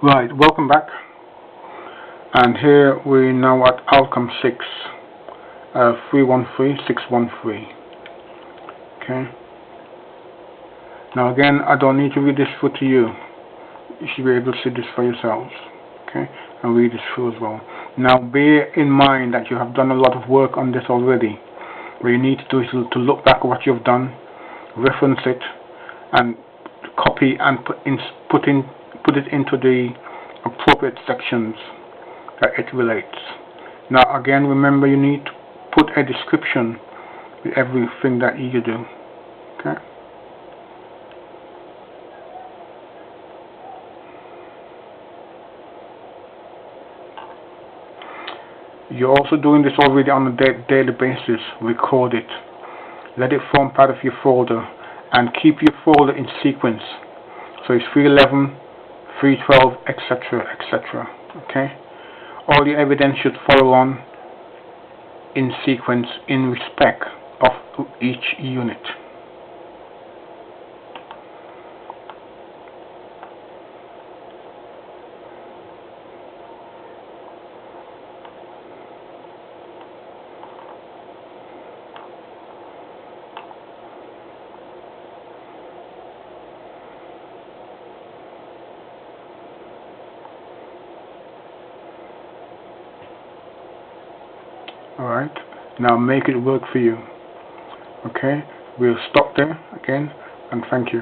Right, welcome back. And here we're now at outcome 6, 313613. Okay. Now again, I don't need to read this through to you. You should be able to see this for yourselves. Okay, and read this through as well. Now bear in mind that you have done a lot of work on this already. What you need to do is to look back at what you've done, reference it, and copy and put it into the appropriate sections that it relates. Now again, remember you need to put a description with everything that you do. Okay. You're also doing this already on a daily basis. Record it. Let it form part of your folder and keep your folder in sequence. So it's 311, 312, etc., etc. Okay. All your evidence should follow on in sequence in respect of each unit. Alright, now make it work for you. Okay, we'll stop there again and thank you.